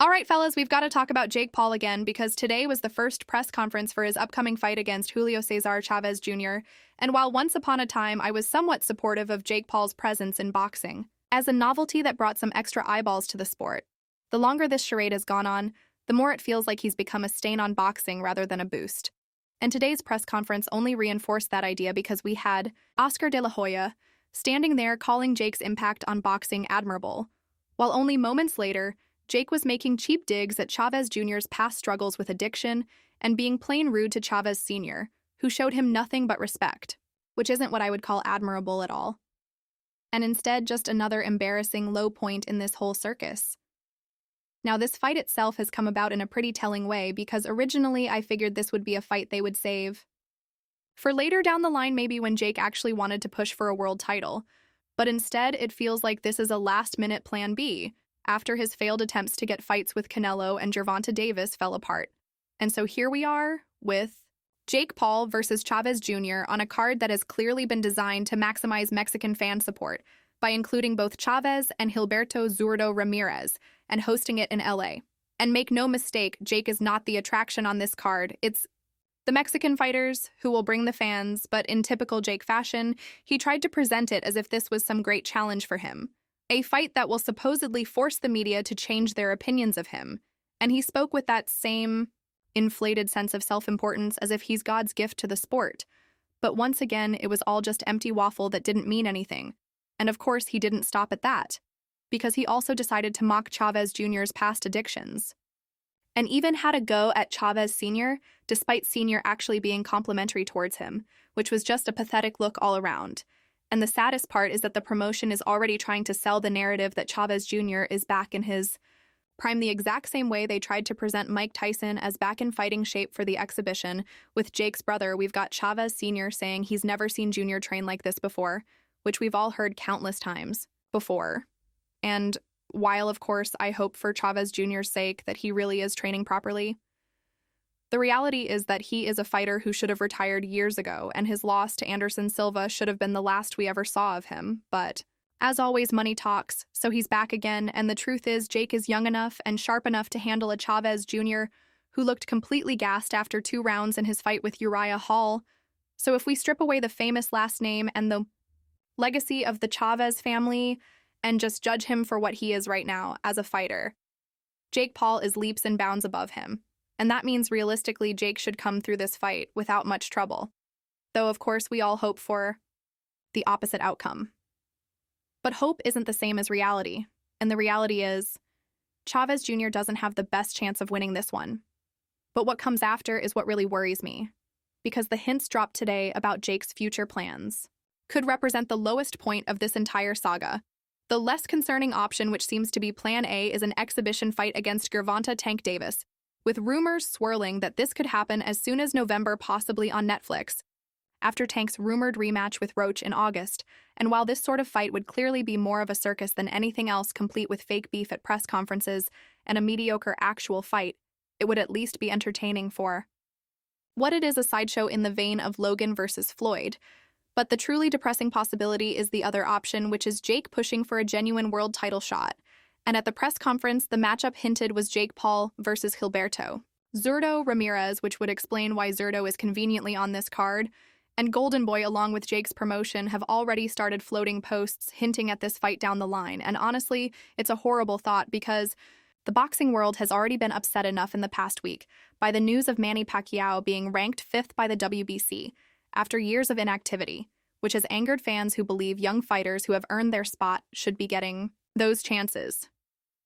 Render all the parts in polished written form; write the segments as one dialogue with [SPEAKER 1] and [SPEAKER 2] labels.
[SPEAKER 1] All right, fellas, we've got to talk about Jake Paul again because today was the first press conference for his upcoming fight against Julio Cesar Chavez Jr. And while once upon a time I was somewhat supportive of Jake Paul's presence in boxing, as a novelty that brought some extra eyeballs to the sport, the longer this charade has gone on, the more it feels like he's become a stain on boxing rather than a boost. And today's press conference only reinforced that idea because we had Oscar de la Hoya standing there calling Jake's impact on boxing admirable, while only moments later, Jake was making cheap digs at Chavez Jr.'s past struggles with addiction and being plain rude to Chavez Sr., who showed him nothing but respect, which isn't what I would call admirable at all. And instead, just another embarrassing low point in this whole circus. Now, this fight itself has come about in a pretty telling way because originally I figured this would be a fight they would save for later down the line, maybe when Jake actually wanted to push for a world title. But instead, it feels like this is a last-minute plan B, after his failed attempts to get fights with Canelo and Gervonta Davis fell apart. And so here we are with Jake Paul versus Chavez Jr. on a card that has clearly been designed to maximize Mexican fan support by including both Chavez and Gilberto Zurdo Ramirez and hosting it in LA. And make no mistake, Jake is not the attraction on this card. It's the Mexican fighters who will bring the fans, but in typical Jake fashion, he tried to present it as if this was some great challenge for him. A fight that will supposedly force the media to change their opinions of him. And he spoke with that same inflated sense of self-importance as if he's God's gift to the sport. But once again, it was all just empty waffle that didn't mean anything. And of course, he didn't stop at that, because he also decided to mock Chavez Jr.'s past addictions. And even had a go at Chavez Sr., despite Sr. actually being complimentary towards him, which was just a pathetic look all around. And the saddest part is that the promotion is already trying to sell the narrative that Chavez Jr. is back in his prime the exact same way they tried to present Mike Tyson as back in fighting shape for the exhibition. With Jake's brother, we've got Chavez Sr. saying he's never seen Jr. train like this before, which we've all heard countless times before. And while, of course, I hope for Chavez Jr.'s sake that he really is training properly, the reality is that he is a fighter who should have retired years ago, and his loss to Anderson Silva should have been the last we ever saw of him. But, as always, money talks, so he's back again, and the truth is Jake is young enough and sharp enough to handle a Chavez Jr. who looked completely gassed after 2 rounds in his fight with Uriah Hall. So if we strip away the famous last name and the legacy of the Chavez family and just judge him for what he is right now as a fighter, Jake Paul is leaps and bounds above him. And that means realistically Jake should come through this fight without much trouble. Though, of course, we all hope for the opposite outcome. But hope isn't the same as reality. And the reality is, Chavez Jr. doesn't have the best chance of winning this one. But what comes after is what really worries me. Because the hints dropped today about Jake's future plans could represent the lowest point of this entire saga. The less concerning option, which seems to be Plan A, is an exhibition fight against Gervonta Tank Davis, with rumors swirling that this could happen as soon as November, possibly on Netflix, after Tank's rumored rematch with Roach in August. And while this sort of fight would clearly be more of a circus than anything else, complete with fake beef at press conferences and a mediocre actual fight, it would at least be entertaining for what it is, a sideshow in the vein of Logan versus Floyd. But the truly depressing possibility is the other option, which is Jake pushing for a genuine world title shot. And at the press conference, the matchup hinted was Jake Paul versus Gilberto Zurdo Ramirez, which would explain why Zurdo is conveniently on this card. And Golden Boy, along with Jake's promotion, have already started floating posts hinting at this fight down the line. And honestly, it's a horrible thought because the boxing world has already been upset enough in the past week by the news of Manny Pacquiao being ranked 5th by the WBC after years of inactivity, which has angered fans who believe young fighters who have earned their spot should be getting those chances.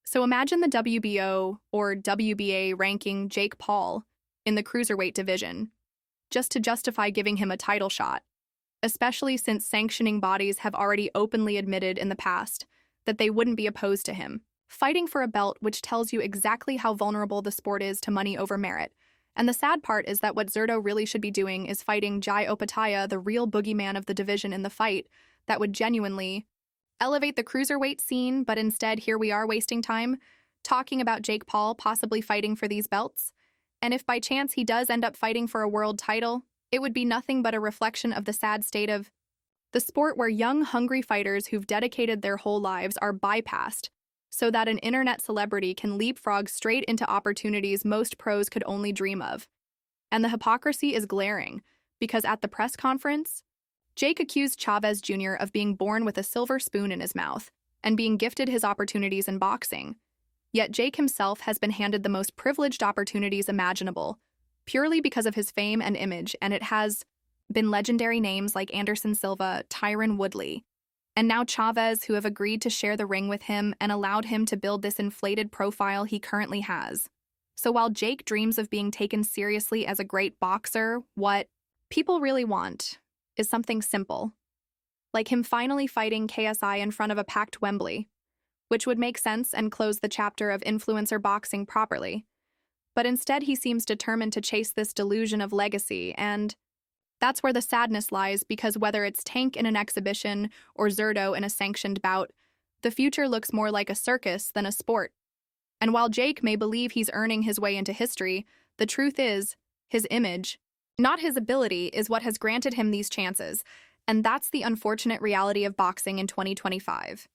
[SPEAKER 1] So imagine the WBO or WBA ranking Jake Paul in the cruiserweight division, just to justify giving him a title shot, especially since sanctioning bodies have already openly admitted in the past that they wouldn't be opposed to him fighting for a belt, which tells you exactly how vulnerable the sport is to money over merit. And the sad part is that what Zurdo really should be doing is fighting Jai Opataya, the real boogeyman of the division, in the fight that would genuinely elevate the cruiserweight scene, but instead here we are wasting time talking about Jake Paul possibly fighting for these belts. And if by chance he does end up fighting for a world title, it would be nothing but a reflection of the sad state of the sport, where young, hungry fighters who've dedicated their whole lives are bypassed so that an internet celebrity can leapfrog straight into opportunities most pros could only dream of. And the hypocrisy is glaring, because at the press conference, Jake accused Chavez Jr. of being born with a silver spoon in his mouth and being gifted his opportunities in boxing. Yet Jake himself has been handed the most privileged opportunities imaginable, purely because of his fame and image, and it has been legendary names like Anderson Silva, Tyron Woodley, and now Chavez, who have agreed to share the ring with him and allowed him to build this inflated profile he currently has. So while Jake dreams of being taken seriously as a great boxer, what people really want is something simple, like him finally fighting KSI in front of a packed Wembley, which would make sense and close the chapter of influencer boxing properly. But instead, he seems determined to chase this delusion of legacy, and that's where the sadness lies, because whether it's Tank in an exhibition or Zerto in a sanctioned bout, the future looks more like a circus than a sport. And while Jake may believe he's earning his way into history, the truth is, his image, not his ability, is what has granted him these chances, and that's the unfortunate reality of boxing in 2025.